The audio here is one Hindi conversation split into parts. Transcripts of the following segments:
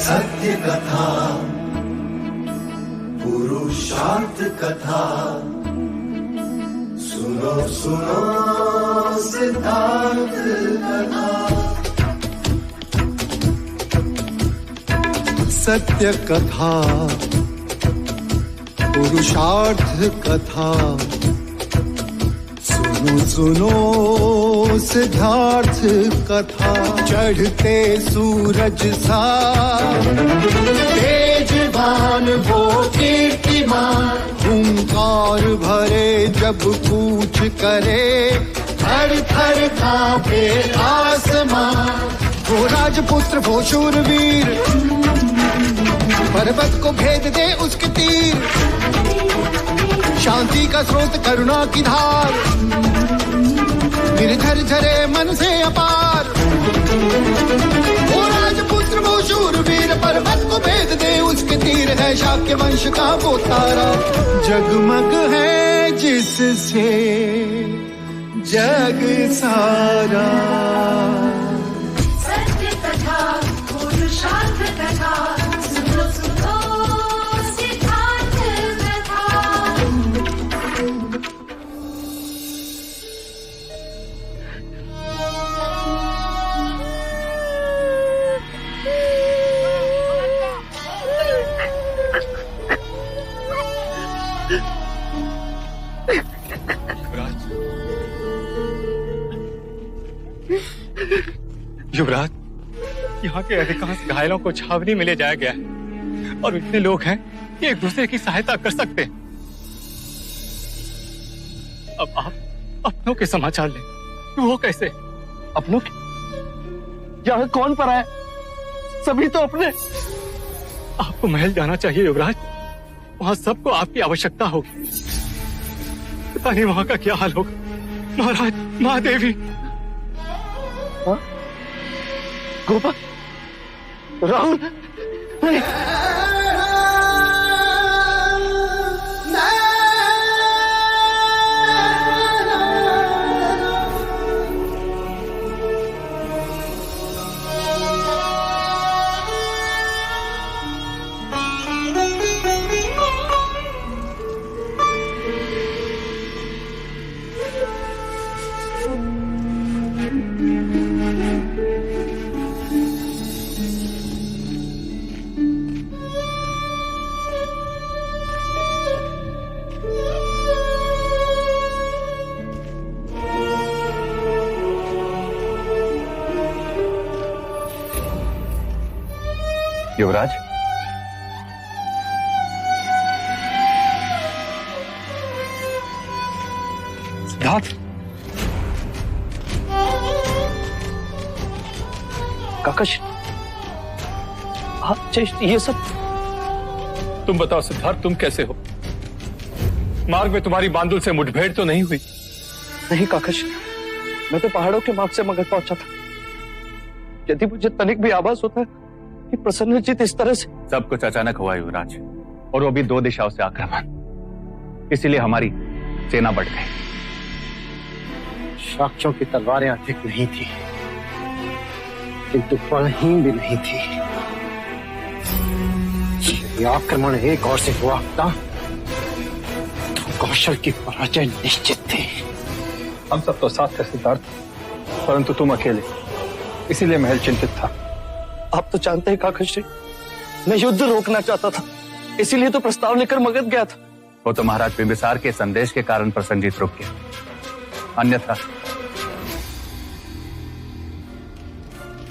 सत्य कथा, पुरुषार्थ कथा, सुनो सुनो सिद्धार्थ कथा। सत्य कथा, पुरुषार्थ कथा, सुनो सुनो सिद्धार्थ कथा। चढ़ते सूरज सा तेजवान वो कीर्तिमान, हुंकार भरे जब कूच करे, थर थर कांपे आसमान। वो राजपुत्र वो शूरवीर, पर्वत को भेद दे उसके तीर, शांति का स्रोत करुणा की धार, निर्झर झरे मन से अपार। वो राजपुत्र वो शूरवीर, पर्वत को भेद दे उसके तीर, है शाक्य वंश का वो तारा, जगमग है जिससे जग सारा। सत्य कथा, पुरुषार्थ कथा, सुनो सुनो सिद्धार्थ कथा। युवराज, यहाँ के अधिकांश घायलों को छावनी में ले जाया गया है और इतने लोग हैं कि एक दूसरे की सहायता कर सकते हैं। अब आप अपनों के समाचार लें। वो कैसे? अपनों के? यहाँ कौन पड़ा है? सभी तो अपने। आपको महल जाना चाहिए युवराज, वहां सबको आपकी आवश्यकता होगी। पता नहीं वहां का क्या हाल होगा। महाराज, महादेवी, गोपा, राहुल, नहीं। युवराज, सिद्धार्थ, काकश, ये सब। तुम बताओ सिद्धार्थ, तुम कैसे हो? मार्ग में तुम्हारी बांदुल से मुठभेड़ तो नहीं हुई? नहीं काकश, मैं तो पहाड़ों के मार्ग से मगध पहुंचा था। यदि मुझे तनिक भी आभास होता है कि प्रसन्नजीत इस तरह से। सब कुछ अचानक हुआ युवराज, और वो भी 2 दिशाओं से आक्रमण, इसीलिए हमारी सेना बढ़ गई। शाक्यों की तलवारें अधिक नहीं थी, किंतु बलहीन भी नहीं थी। यदि आक्रमण एक और से हुआ था तो कौशल की पराजय निश्चित थी। हम सब तो साथ थे सिद्धार्थ, परंतु तुम अकेले, इसीलिए महल चिंतित था। आप तो जानते हैं काकश जी, मैं युद्ध रोकना चाहता था, इसीलिए तो प्रस्ताव लेकर मगध गया था। वो तो महाराज बिंबिसार के संदेश के कारण प्रसन्नजीत रुक गया, अन्यथा।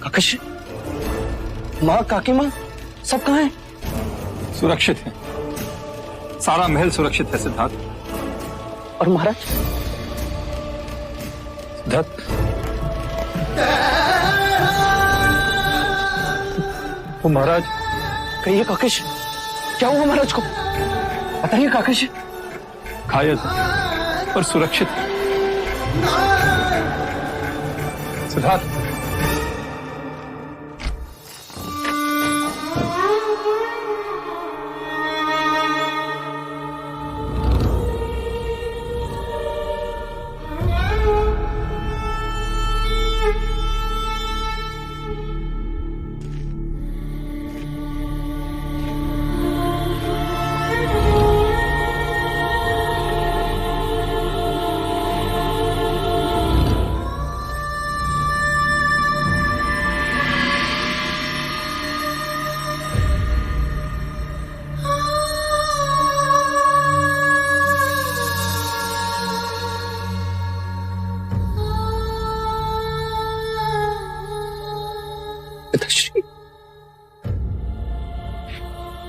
काकश, माँ, काकी माँ, सब कहाँ हैं? सुरक्षित है, सारा महल सुरक्षित है सिद्धार्थ। और महाराज? सिद्धार्थ, वो महाराज। कहिए काकश, क्या हुआ महाराज को? बताइए काकश। घायल पर सुरक्षित सिद्धार्थ।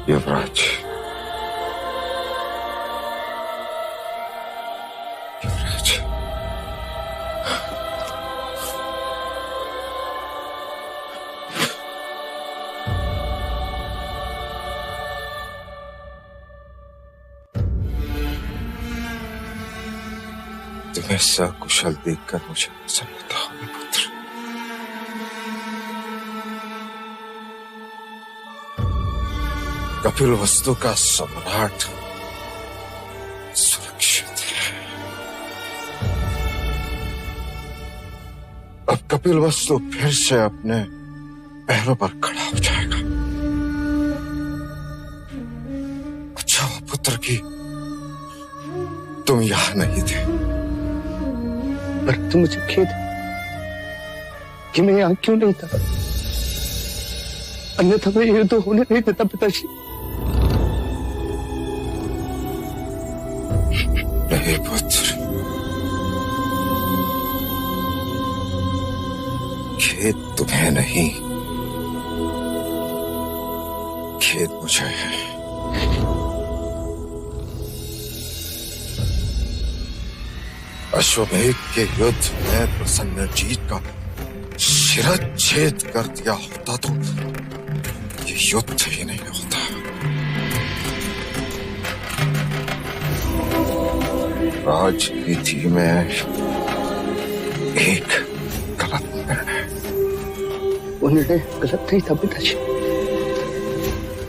युवराज, युवराज, तुम्हें सकुशल देखकर मुझे प्रसन्नता हुई पुत्र। कपिल वस्तु का सम्राट सुरक्षित है। अब कपिल वस्तु फिर से अपने पैरों पर खड़ा हो जाएगा। अच्छा हुआ पुत्र की तुम यहां नहीं थे। परंतु मुझे खेद है कि मैं यहां क्यों नहीं था, अन्यथा मैं युद्ध होने नहीं देता पिताजी। नहीं पुत्र, खेद तुम्हें नहीं, खेद मुझे है। अश्वमेध के युद्ध में प्रसन्नजीत का शिरच्छेद कर दिया होता तो ये युद्ध ही नहीं होता। राजनीति में एक गलत निर्णय। वो निर्णय गलत नहीं था पिताजी।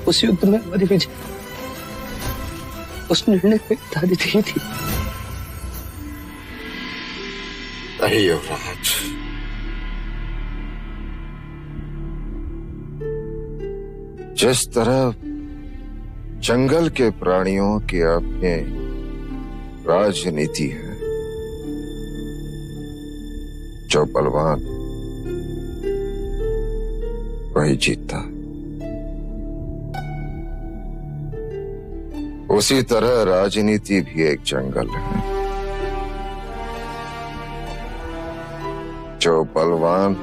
उस युद्ध में हमारी विजय उस निर्णय पे आधारित ही थी। नहीं युवराज, जिस तरह जंगल के प्राणियों की अपनी राजनीति है, जो बलवान वही जीतता, उसी तरह राजनीति भी एक जंगल है। जो बलवान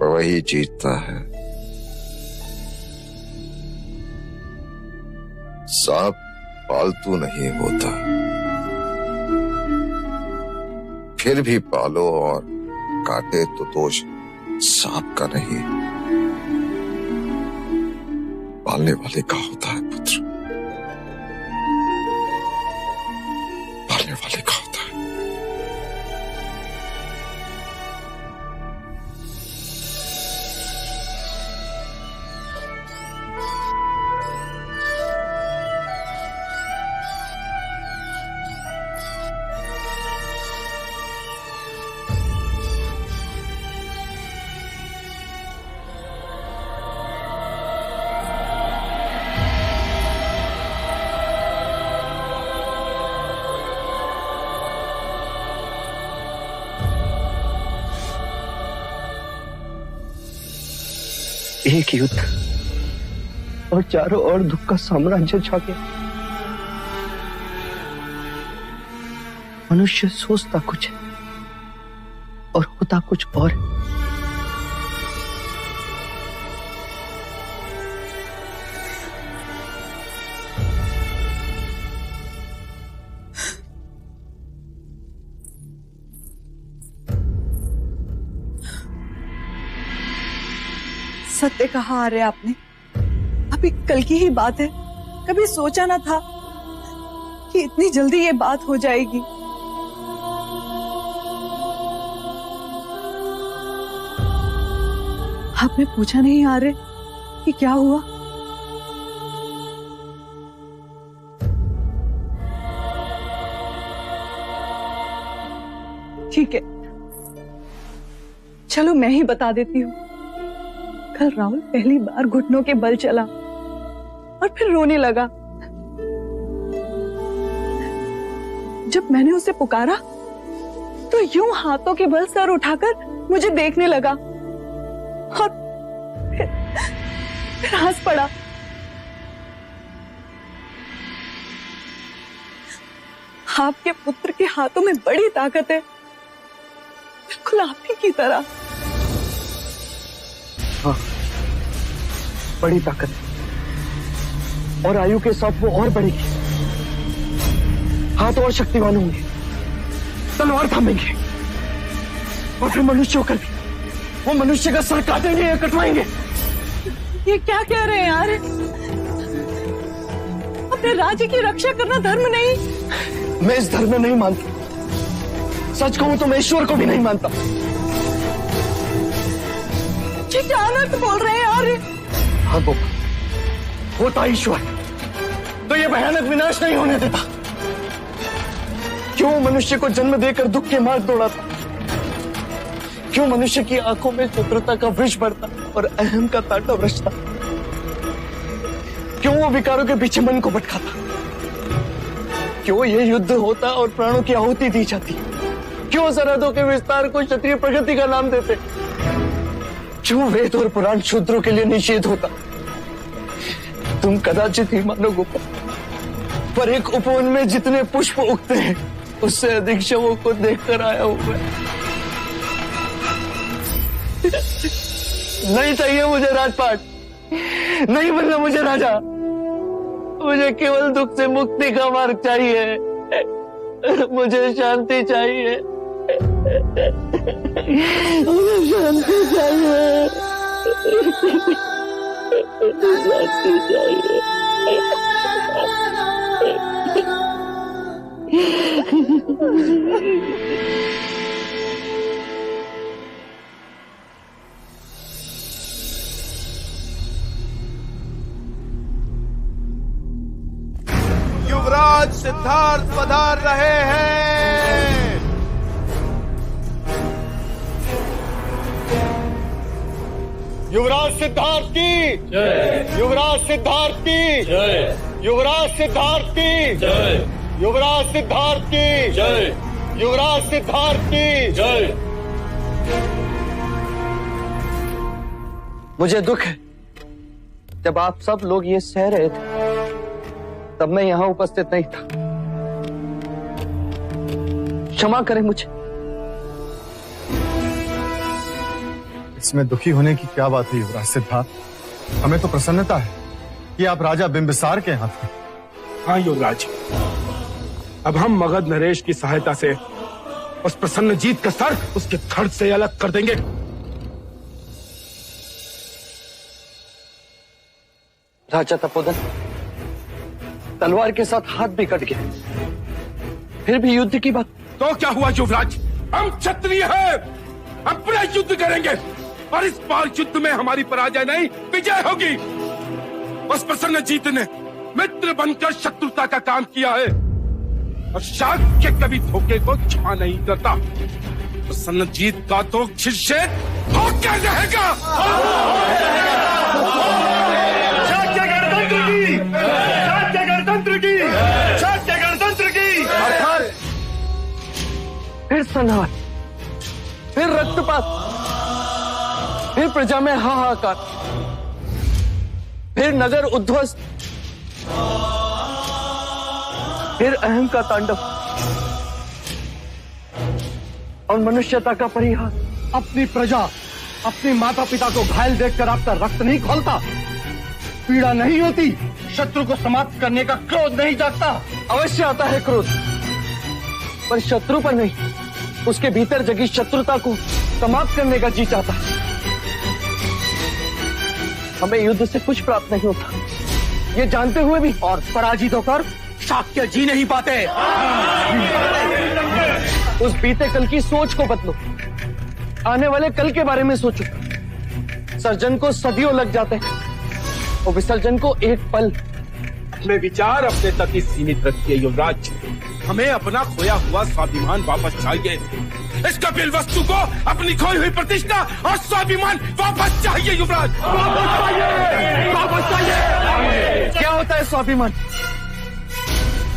वही जीतता है। सांप पालतू नहीं होता, फिर भी पालो और काटे तो दोष सांप का नहीं, पालने वाले का होता है पुत्र, पालने वाले का होता है। एक युद्ध और चारों ओर दुख का साम्राज्य छा गया। मनुष्य सोचता कुछ है और होता कुछ और। सत्य कहा आ रहे आपने, अभी कल की ही बात है, कभी सोचा ना था कि इतनी जल्दी ये बात हो जाएगी। आपने पूछा नहीं आ रहे कि क्या हुआ? ठीक है, चलो मैं ही बता देती हूँ। कल राहुल पहली बार घुटनों के बल चला और फिर रोने लगा। जब मैंने उसे पुकारा तो यूं हाथों के बल सर उठाकर मुझे देखने लगा और फिर हंस पड़ा। आपके पुत्र के हाथों में बड़ी ताकत है, बिल्कुल आप ही की तरह। हाँ, बड़ी ताकत है और आयु के साथ वो और बढ़ेगी। हाथ और शक्तिवान होंगे, तलवार थामेंगे और फिर मनुष्य होकर भी वो मनुष्य का सर काटेंगे या कटवाएंगे। ये क्या कह रहे हैं यार? अपने राज्य की रक्षा करना धर्म नहीं? मैं इस धर्म में नहीं मानता। सच कहूं तो मैं ईश्वर को भी नहीं मानता। ये क्या अनर्थ बोल रहे हैं यार? हाँ तो होता ईश्वर तो ये भयानक विनाश नहीं होने देता। क्यों मनुष्य को जन्म देकर दुख के मार्ग दौड़ाता? क्यों मनुष्य की आंखों में चतुरता का वृक्ष बढ़ता और अहम का तांडव रचता? क्यों वो विकारों के पीछे मन को भटकाता? क्यों ये युद्ध होता और प्राणों की आहुति दी जाती? क्यों सरहदों के विस्तार को क्षत्रिय प्रगति का नाम देते? क्यों वेद और पुराण शूद्रों के लिए निषेध होता? तुम कदाचित ही मानो गोपाल, पर एक उपवन में जितने पुष्प उगते हैं उससे अधिक शवों को देखकर आया हूं मैं। नहीं चाहिए मुझे राजपाट, नहीं बनना मुझे राजा। मुझे केवल दुख से मुक्ति का मार्ग चाहिए। मुझे शांति चाहिए, मुझे शांति चाहिए, शांति चाहिए। युवराज सिद्धार्थ पधार रहे हैं। युवराज सिद्धार्थ की जय। युवराज सिद्धार्थ की जय। युवराज सिद्धार्थ की जय। युवराज सिद्धार्थ की जय। युवराज सिद्धार्थ की जय। मुझे दुख है, जब आप सब लोग ये सह रहे थे तब मैं यहां उपस्थित नहीं था। क्षमा करें मुझे। इसमें दुखी होने की क्या बात है युवराज सिद्धार्थ? हमें तो प्रसन्नता है कि आप राजा बिंबिसार के यहाँ थे। हाँ युवराज, अब हम मगध नरेश की सहायता से उस प्रसन्नजीत का सर उसके धड़ से अलग कर देंगे। राजा तपोधन, तलवार के साथ हाथ भी कट गए, फिर भी युद्ध की बात। तो क्या हुआ युवराज, हम क्षत्रिय हैं, हम पूरा युद्ध करेंगे और इस बार युद्ध में हमारी पराजय नहीं विजय होगी। उस प्रसन्नजीत ने मित्र बनकर शत्रुता का काम किया है और शाक्य कभी धोखे को क्षमा नहीं करता। प्रसन्नजीत का तो शिष्य होकर रहेगा। शाक्य गणतंत्र की, शाक्य गणतंत्र की, शाक्य गणतंत्र की। फिर संहार, फिर रक्तपात, फिर प्रजा में हाहाकार, फिर नगर उद्ध्वस्त, फिर अहम का तांडव और मनुष्यता का परिहास। अपनी प्रजा, अपने माता पिता को घायल देखकर आपका रक्त नहीं खौलता, पीड़ा नहीं होती, शत्रु को समाप्त करने का क्रोध नहीं जागता। अवश्य आता है क्रोध, पर शत्रु पर नहीं, उसके भीतर जगी शत्रुता को समाप्त करने का जी चाहता है। हमें युद्ध से कुछ प्राप्त नहीं होता, ये जानते हुए भी, और पराजित होकर शाक्य जी नहीं पाते। उस बीते कल की सोच को बदलो, आने वाले कल के बारे में सोचो। सर्जन को सदियों लग जाते हैं और विसर्जन को एक पल। अपने विचार अपने तक ही सीमित रखिए युवराज, हमें अपना खोया हुआ स्वाभिमान वापस चाहिए। इस कपिल वस्तु को अपनी खोई हुई प्रतिष्ठा और स्वाभिमान वापस चाहिए युवराज, वापस चाहिए, वापस चाहिए। क्या होता है स्वाभिमान?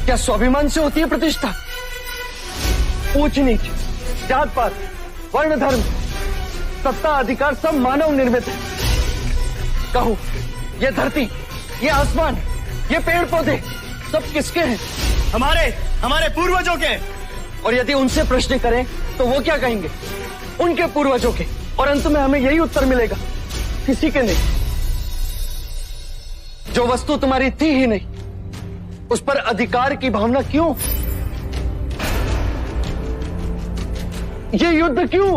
क्या स्वाभिमान से होती है प्रतिष्ठा? ऊंच नीच, जात पात, वर्ण धर्म, सत्ता अधिकार सब मानव निर्मित है। कहो, ये धरती, ये आसमान, ये पेड़ पौधे सब किसके हैं? हमारे पूर्वजों के। और यदि उनसे प्रश्न करें तो वो क्या कहेंगे? उनके पूर्वजों के। और अंत में हमें यही उत्तर मिलेगा, किसी के नहीं। जो वस्तु तुम्हारी थी ही नहीं, उस पर अधिकार की भावना क्यों? ये युद्ध क्यों?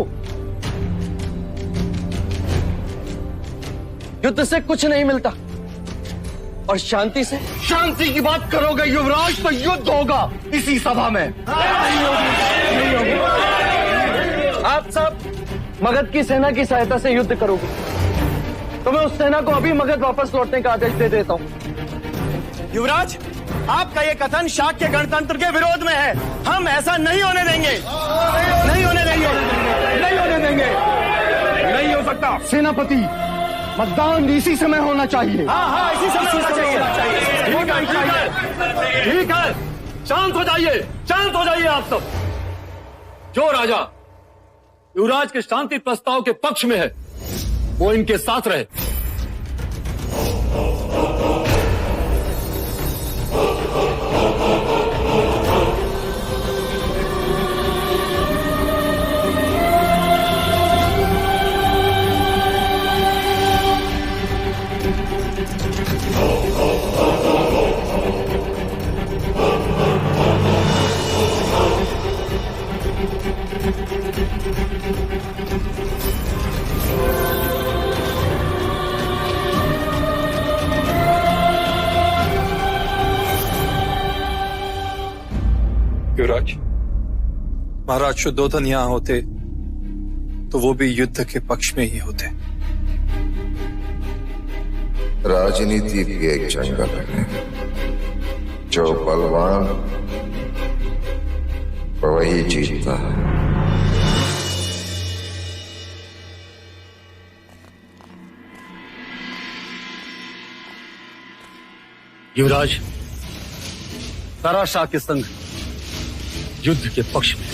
युद्ध से कुछ नहीं मिलता, और शांति से? शांति की बात करोगे युवराज तो युद्ध होगा इसी सभा में। नहीं होगी। आप सब मगध की सेना की सहायता से युद्ध करोगे, तो मैं उस सेना को अभी मगध वापस लौटने का आदेश दे देता हूं। युवराज, आपका ये कथन शाक्य गणतंत्र के विरोध में है। हम ऐसा नहीं होने देंगे, नहीं होने देंगे, नहीं होने देंगे। नहीं हो सकता। सेनापति, मतदान इसी समय होना चाहिए। हाँ, इसी समय होना चाहिए। ठीक है, शांत हो जाइए, शांत हो जाइए आप सब। जो राजा युवराज के शांति प्रस्ताव के पक्ष में है, वो इनके साथ रहे। युवराज, महाराज शुद्धोधन यहाँ होते तो वो भी युद्ध के पक्ष में ही होते। राजनीति भी एक जंगल है, जो बलवान वही जीतता है। युवराज, सारा शाक्य संघ युद्ध के पक्ष में।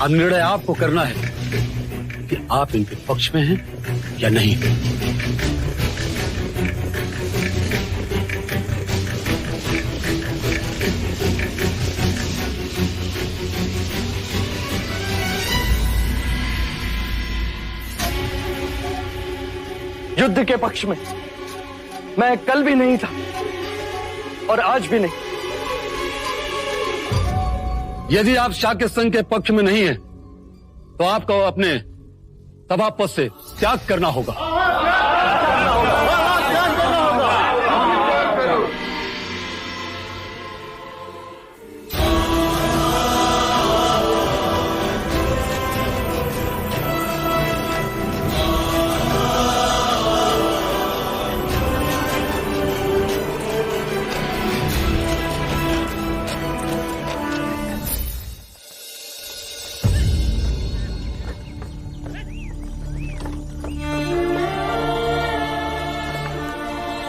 अब निर्णय आपको करना है कि आप इनके पक्ष में हैं या नहीं। युद्ध के पक्ष में मैं कल भी नहीं था और आज भी नहीं। यदि आप शाक्य संघ के पक्ष में नहीं हैं, तो आपको अपने सभा पद से त्याग करना होगा।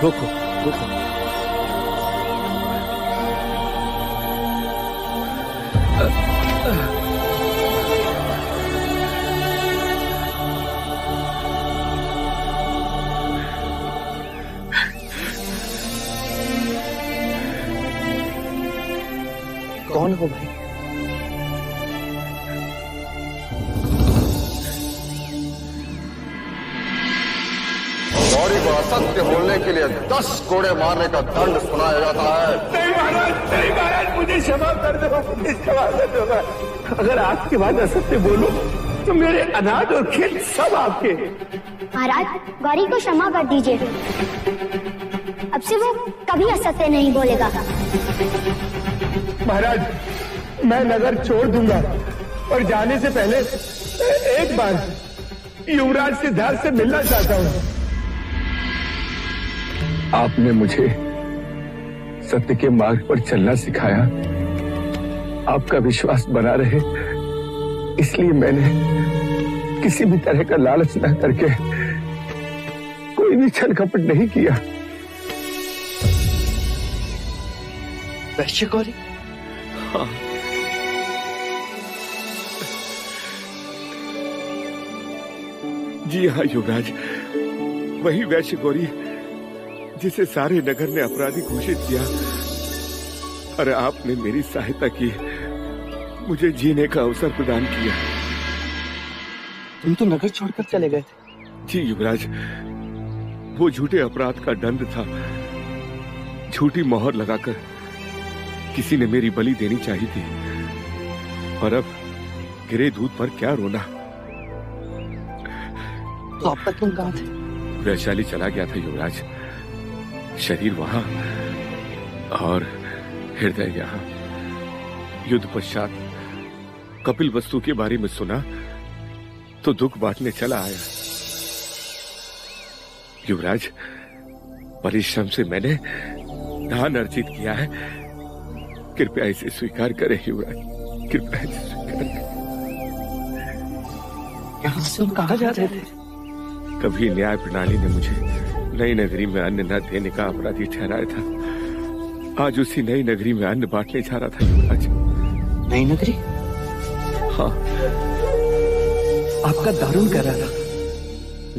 रुको, रुको। कौन हो भाई? गौरी को असत्य बोलने के लिए 10 कोड़े मारने का दंड सुनाया जाता है। नहीं महाराज, मुझे क्षमा कर दो, मुझे क्षमा कर दो। अगर आपके बाद असत्य बोलो तो मेरे अनाज और खेत सब आपके। महाराज, गौरी को क्षमा कर दीजिए, अब से वो कभी असत्य नहीं बोलेगा। महाराज, मैं नगर छोड़ दूंगा और जाने से पहले एक बार युवराज सिद्धार्थ से मिलना चाहता हूँ। आपने मुझे सत्य के मार्ग पर चलना सिखाया, आपका विश्वास बना रहे, इसलिए मैंने किसी भी तरह का लालच न करके कोई भी छल कपट नहीं किया। वैश्य गौरी? हाँ। जी हाँ युवराज, वही वैश्य गौरी जिसे सारे नगर ने अपराधी घोषित किया, और आपने मेरी सहायता की, मुझे जीने का अवसर प्रदान किया। तुम तो नगर छोड़कर चले गए थे। जी युवराज, वो झूठे अपराध का दंड था झूठी मोहर लगाकर किसी ने मेरी बलि देनी चाहिए थी, और अब गिरे दूध पर क्या रोना। तो अब तक तुम कहाँ थे? वैशाली चला गया था युवराज, शरीर वहां और हृदय यहाँ। युद्ध पश्चात कपिल वस्तु के बारे में सुना तो दुख बांटने चला आया। युवराज, परिश्रम से मैंने धन अर्जित किया है, कृपया इसे स्वीकार करें युवराज, कृपया इसे स्वीकार करें। यहाँ से कहाँ जा रहे थे? कभी न्याय प्रणाली ने मुझे नई नगरी में अन्न न देने का अपराधी ठहराया था। आज उसी नई नगरी में अन्न बांटने जा रहा था युवराज। नई नगरी? हाँ। आपका दारुण कर रहा था।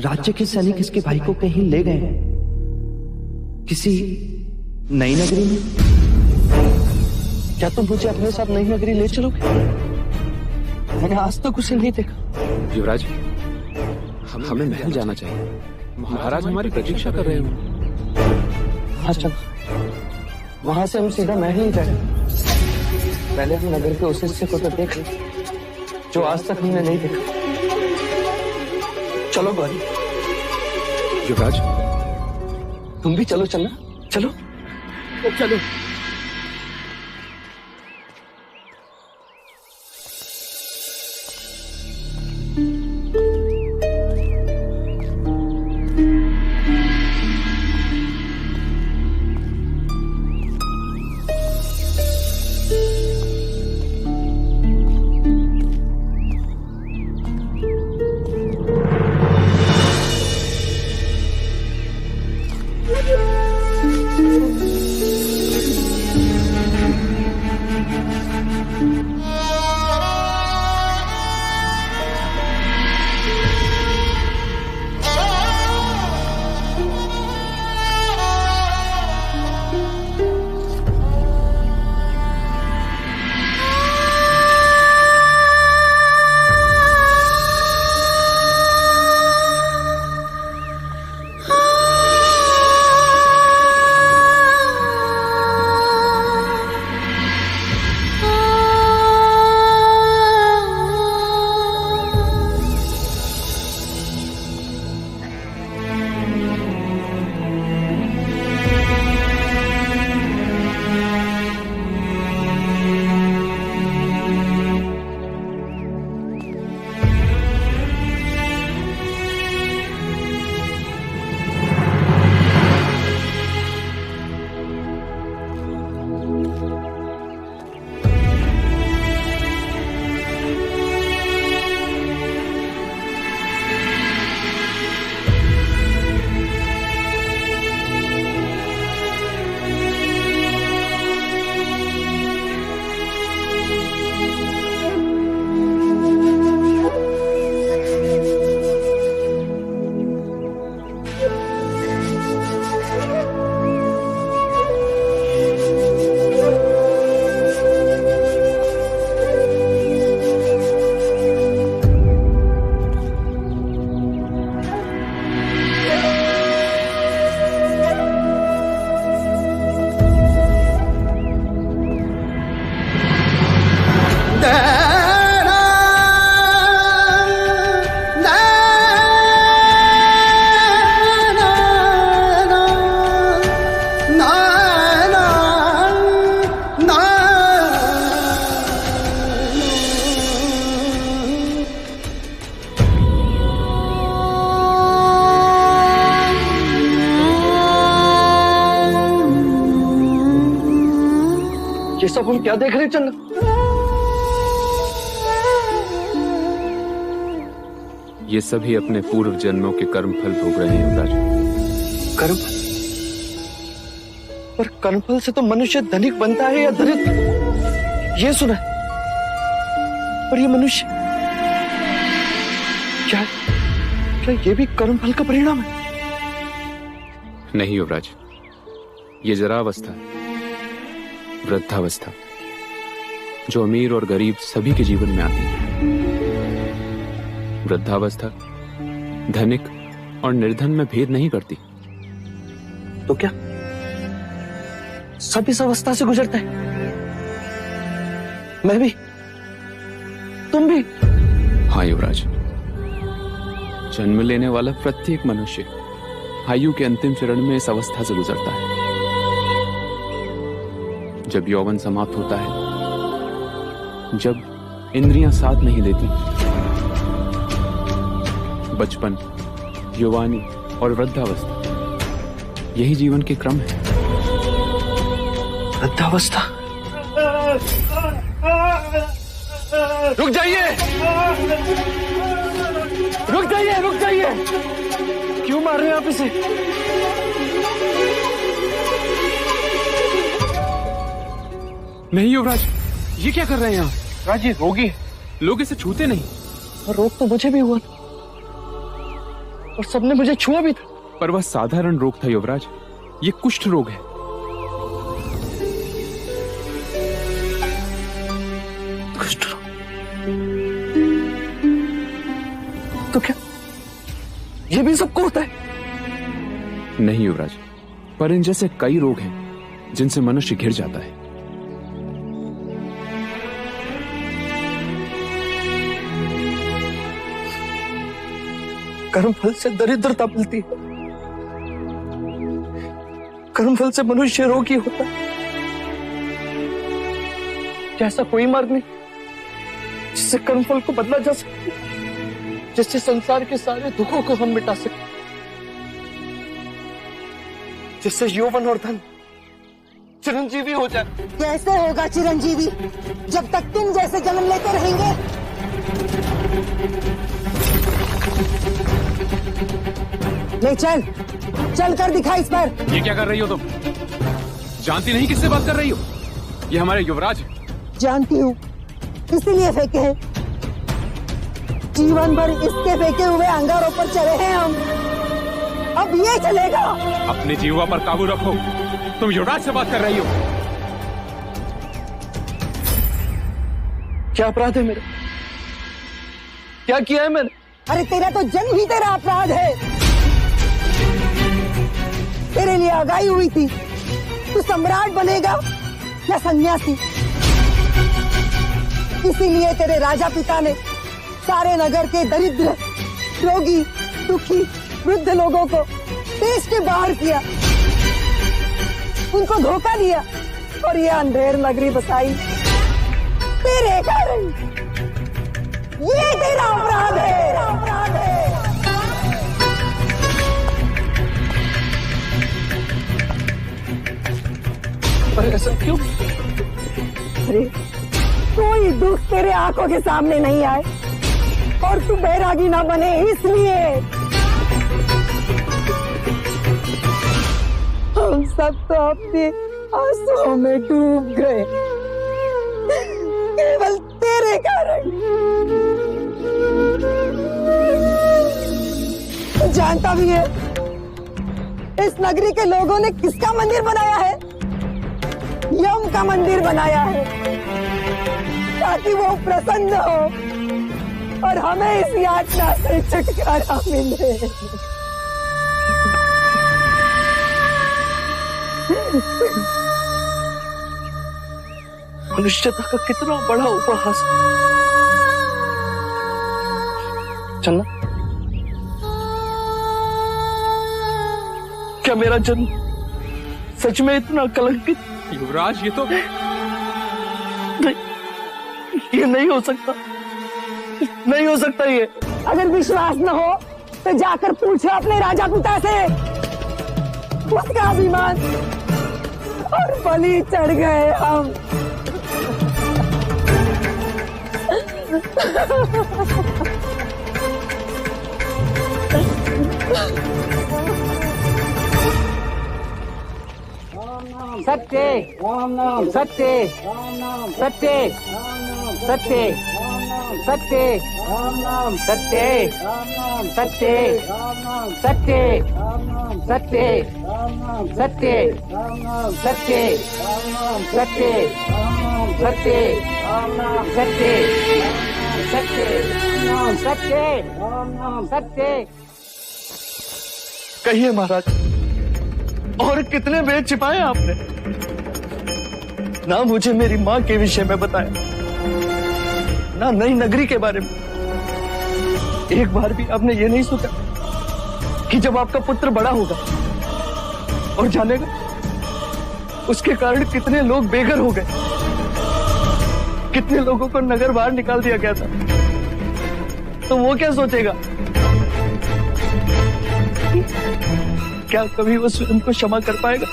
राज्य के सैनिक इसके भाई को कहीं ले गए हैं, किसी नई नगरी में। क्या तुम मुझे अपने साथ नई नगरी ले चलोगे? मैंने आज तक उसे नहीं देखा। युवराज, हमें महल जाना चाहिए। महाराज हमारी प्रतीक्षा कर रहे हैं। हाँ चलो, वहां से हम सीधा महल ही जाए। पहले हम नगर के उस हिस्से को तो देख लें जो आज तक हमने नहीं देखा। चलो गौरी। युवराज, तुम भी चलो, चलना चलो चलो। ये सब हम क्या देख रहे हैं चंदा? ये सभी अपने पूर्व जन्मों के कर्म फल भोग रहे हैं युवराज। कर्म? पर कर्मफल से तो मनुष्य धनिक बनता है या दरिद्र, ये सुना है। पर ये मनुष्य क्या ये भी कर्मफल का परिणाम है? नहीं युवराज, ये जरावस्था, वृद्धावस्था, जो अमीर और गरीब सभी के जीवन में आती है। वृद्धावस्था धनिक और निर्धन में भेद नहीं करती। तो क्या सब इस अवस्था से गुजरता है। मैं भी, तुम भी। हाँ युवराज, जन्म लेने वाला प्रत्येक मनुष्य आयु के अंतिम चरण में इस अवस्था से गुजरता है। जब यौवन समाप्त होता है, जब इंद्रियां साथ नहीं देती, बचपन, युवानी और वृद्धावस्था, यही जीवन के क्रम है। वृद्धावस्था? रुक जाइए, रुक जाइए, रुक जाइए। क्यों मार रहे हैं आप इसे? नहीं युवराज, ये क्या कर रहे हैं आप? राज, ये रोगी है। लोग इसे छूते नहीं। और रोग तो मुझे भी हुआ था, और सबने मुझे छुआ भी था। पर वह साधारण रोग था युवराज, ये कुष्ठ रोग है। कुष्ठ रोग? तो क्या ये भी सबको होता है? नहीं युवराज, पर इन जैसे कई रोग हैं जिनसे मनुष्य घिर जाता है। कर्मफल से दरिद्रता मिलती है, कर्मफल से मनुष्य रोगी होता है। क्या ऐसा कोई मार्ग नहीं जिससे कर्मफल को बदला जा सके, जिससे संसार के सारे दुखों को हम मिटा सके, जिससे यौवन और धन चिरंजीवी हो जाए? कैसे होगा चिरंजीवी जब तक तुम जैसे जन्म लेते रहेंगे? ले चल, चल कर दिखा इस पर। ये क्या कर रही हो तुम? जानती नहीं किससे बात कर रही हो? ये हमारे युवराज है। जानती हूँ, इसीलिए फेंके हैं। जीवन भर इसके फेंके हुए अंगारों पर चले हैं हम, अब ये चलेगा? अपने जीवा पर काबू रखो, तुम युवराज से बात कर रही हो। क्या अपराध है मेरा? क्या किया है मैंने? अरे तेरा तो जन्म ही तेरा अपराध है। तेरे लिए आगाही हुई थी, तू सम्राट बनेगा या सन्यासी। इसीलिए तेरे राजा पिता ने सारे नगर के दरिद्र, रोगी, दुखी, वृद्ध लोगों को देश के बाहर किया, उनको धोखा दिया और ये अंधेर नगरी बसाई तेरे कारण। ये तेरा अपराध है। पर ऐसा क्यों? अरे कोई दुख तेरे आंखों के सामने नहीं आए और तू बैरागी ना बने, इसलिए हम सब तो अपने आंसुओं में डूब गए, केवल तेरे कारण। जानता भी है इस नगरी के लोगों ने किसका मंदिर बनाया है? यम का मंदिर बनाया है, ताकि वो प्रसन्न हो और हमें इस यातना से छुटकारा मिले। मनुष्यता का कितना बड़ा उपहास। चलना, क्या मेरा जन्म सच में इतना कलंकित? युवराज, ये तो नहीं, ये नहीं हो सकता, नहीं हो सकता ये। अगर विश्वास न हो तो जाकर पूछो अपने राजा पिता से। उसका अभिमान और बलि चढ़ गए हम। सत्य, सत्य, सत्य, सत्य, सत्य, सत्य, सत्य, सत्य, सत्य, सत्य, सत्य, सत्य, सत्य, सत्य। कहिए महाराज, और कितने वेद छिपाए आपने? ना मुझे मेरी माँ के विषय में बताया, ना नई नगरी के बारे में। एक बार भी आपने ये नहीं सोचा कि जब आपका पुत्र बड़ा होगा और जानेगा उसके कारण कितने लोग बेघर हो गए, कितने लोगों को नगर बाहर निकाल दिया गया था, तो वो क्या सोचेगा? क्या कभी वो स्वयं को क्षमा कर पाएगा?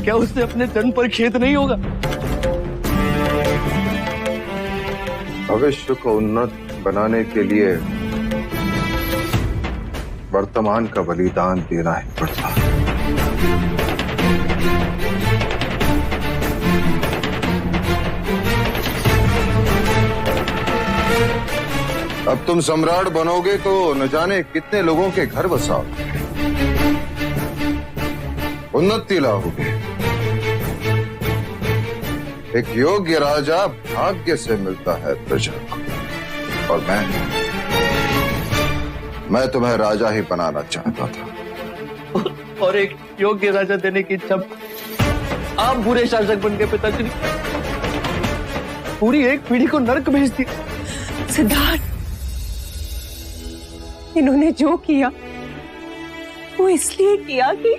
क्या उससे अपने जन्म पर खेद नहीं होगा? भविष्य को उन्नत बनाने के लिए वर्तमान का बलिदान देना ही पड़ता है। अब तुम सम्राट बनोगे तो न जाने कितने लोगों के घर बसाओगे, उन्नति लाओगे। एक योग्य राजा भाग्य से मिलता है प्रजा को, और मैं तुम्हें राजा ही बनाना चाहता था। और एक योग्य राजा देने की इच्छा आप बुरे शासक बन गए पिताश्री। पूरी एक पीढ़ी को नर्क भेज दी। सिद्धार्थ, इन्होंने जो किया वो इसलिए किया कि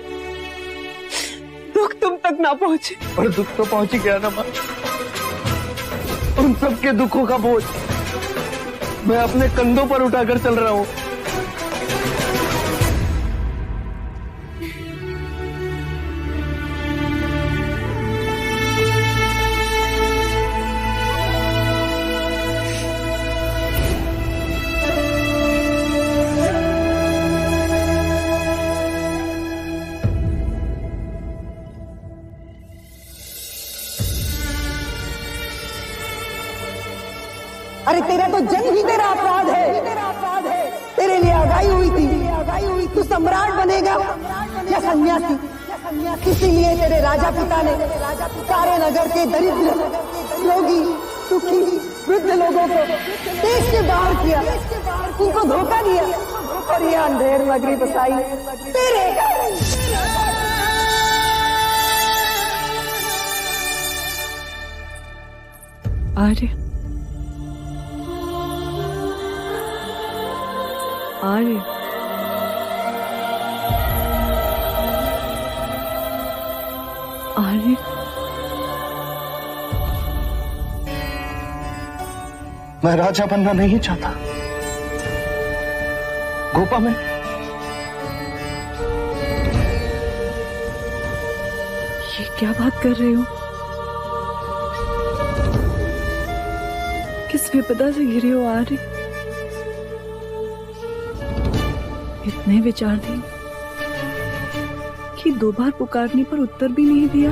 दुख तुम तक ना पहुंचे। और दुख तो पहुंच ही गया ना मां। उन सबके दुखों का बोझ मैं अपने कंधों पर उठाकर चल रहा हूं। अरे तेरा तो जन्म ही तेरा अपराध है। तेरे लिए आगाई हुई थी, तू सम्राट बनेगा या सन्यासी। इसीलिए तेरे राजा पिता ने सारे नगर के दरिद्र, रोगी, दुखी, वृद्ध लोगों को देश से बाहर किया, उनको धोखा दिया और ये अंधेर नगरी बसाई तेरे आर्य, आर्य, आर्य, मैं राजा बनना नहीं चाहता गोपा। मैं ये क्या बात कर रहे हो? किस विपदा से घिरे हो आर्य? इतने विचार दिए कि 2 बार पुकारने पर उत्तर भी नहीं दिया।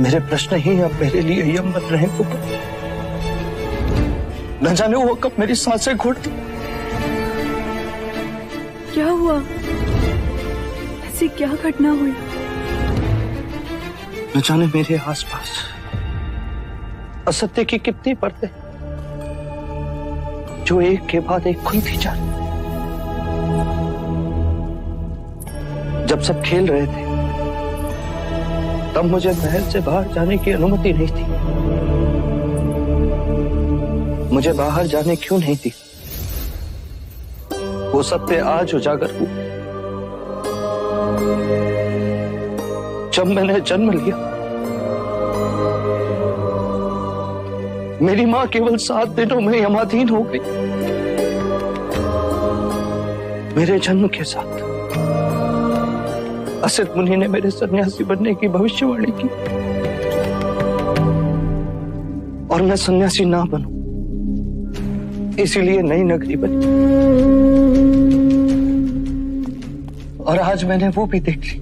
मेरे प्रश्न ही अब मेरे लिए यम बन रहे हैं गोपा। न जाने वो कब मेरी सांसें घुटती। क्या हुआ? ऐसी क्या घटना हुई? न जाने मेरे आसपास असत्य की कितनी परतें जो एक के बाद एक खुलती जा रही। जब सब खेल रहे थे तब मुझे महल से बाहर जाने की अनुमति नहीं थी। मुझे बाहर जाने क्यों नहीं थी? वो सत्य आज उजागर हुआ जब मैंने जन्म लिया। मेरी मां केवल 7 दिनों में यमाधीन हो गई। मेरे जन्म के साथ असित मुनि ने मेरे सन्यासी बनने की भविष्यवाणी की और मैं सन्यासी ना बनूं, इसीलिए नई नगरी बनी। और आज मैंने वो भी देख ली,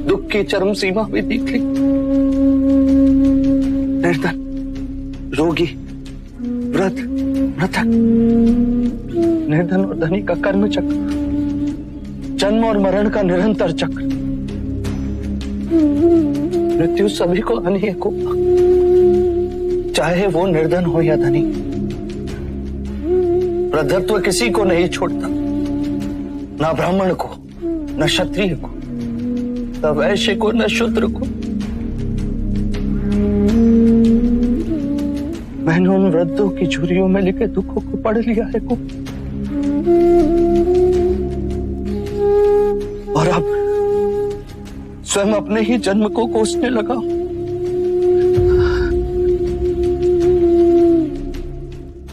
दुख की चरम सीमा भी देख ली। निर्धन, रोगी, वृद्ध, मृतक, निर्धन और धनी का कर्म चक्र, जन्म और मरण का निरंतर चक्र। मृत्यु सभी को आनी है गोपा, चाहे वो निर्धन हो या धनी। वृद्धत्व किसी को नहीं छोड़ता। ना ब्राह्मण को, न क्षत्रिय को, न वैश्य को, न शूद्र को। मैंने उन वृद्धों की झुर्रियों में लिखे दुखों को पढ़ लिया है को। और अब स्वयं अपने ही जन्म को कोसने लगा।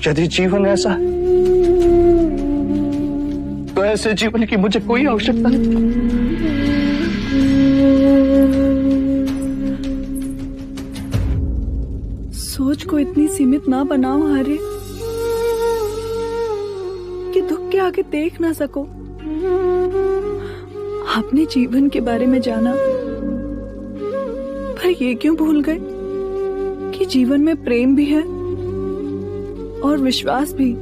यदि जीवन ऐसा है तो ऐसे जीवन की मुझे कोई आवश्यकता नहीं। सोच को इतनी सीमित ना बनाओ आर्य कि दुख के आगे देख ना सको। आपने जीवन के बारे में जाना, पर ये क्यों भूल गए कि जीवन में प्रेम भी है और विश्वास भी।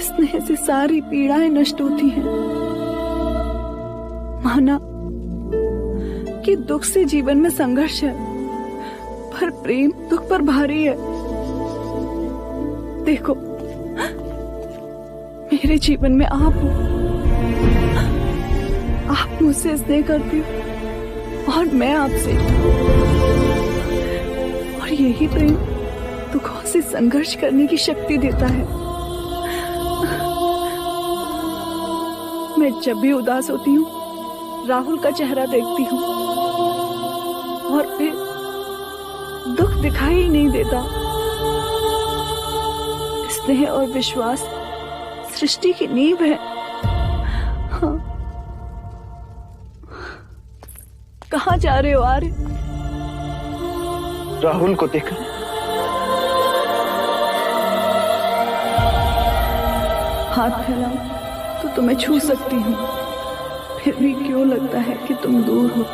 स्नेह से सारी पीड़ाएं नष्ट होती हैं। माना कि दुख से जीवन में संघर्ष है, पर प्रेम दुख पर भारी है। देखो, मेरे जीवन में आप हो, आप मुझसे स्नेह करती हो और मैं आपसे, और यही प्रेम दुखों से संघर्ष करने की शक्ति देता है। मैं जब भी उदास होती हूँ राहुल का चेहरा देखती हूँ और फिर दुख दिखाई ही नहीं देता। स्नेह और विश्वास सृष्टि की नींव है। हाँ। कहाँ जा रहे हो आर्य? राहुल को देखा। हाथ फैलाओ तो तुम्हें छू सकती हूँ, फिर भी क्यों लगता है कि तुम दूर हो।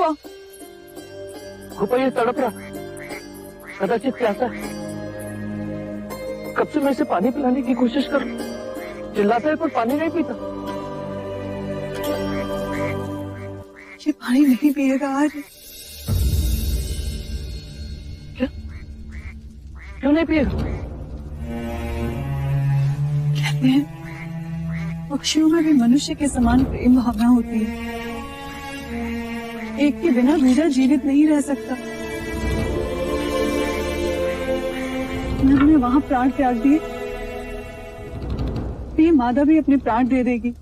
हुआ? गोपा ये तड़प रहा, कदाचित प्यासा है। कब से मैं इसे पानी पिलाने की कोशिश कर रहा हूं, चिल्लाता है पर पानी नहीं पीता। ये पानी नहीं पिएगा आज। क्या? क्यों नहीं पिएगा? कहते हैं पक्षियों में भी मनुष्य के समान प्रेम भावना होती है। एक के बिना दूसरा जीवित नहीं रह सकता। हमने वहां प्राण त्याग दिए, ये मादा भी अपने प्राण दे देगी।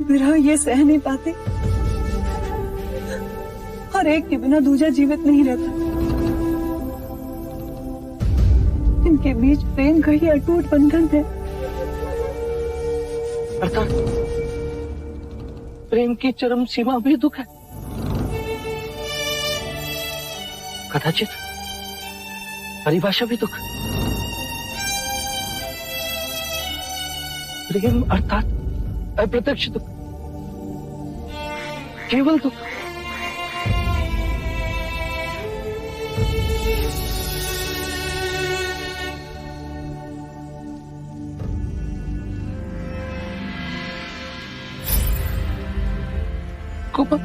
विरह ये सह नहीं पाते और एक के बिना दूसरा जीवित नहीं रहता। इनके बीच प्रेम का ही अटूट बंधन है। अर्थात प्रेम की चरम सीमा भी दुख है। कदाचित परिभाषा भी दुख। प्रेम अर्थात अप्रत्यक्ष दुख, केवल दुख। गोपा,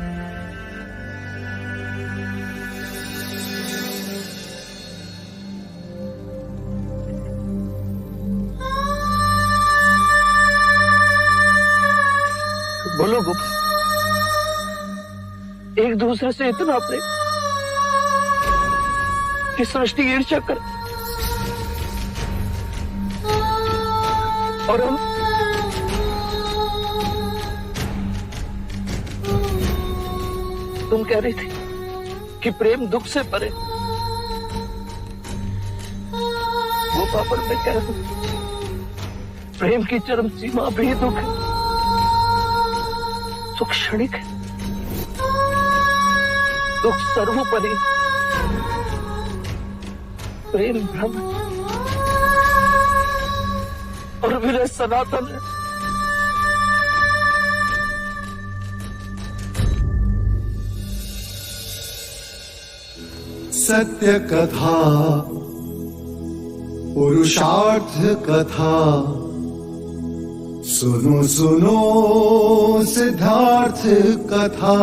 बोलो गोपा, एक दूसरे से इतना प्रेम कि सृष्टि ईर्ष्या कर, और हम तुम कह रही थी कि प्रेम दुख से परे। गोपा, पर मैं कह दूं प्रेम की चरम सीमा भी दुख है। सुख क्षणिक है, दुख सर्वोपरि। प्रेम भ्रम और विरह सनातन है। सत्य कथा, पुरुषार्थ कथा, सुनो सुनो सिद्धार्थ कथा।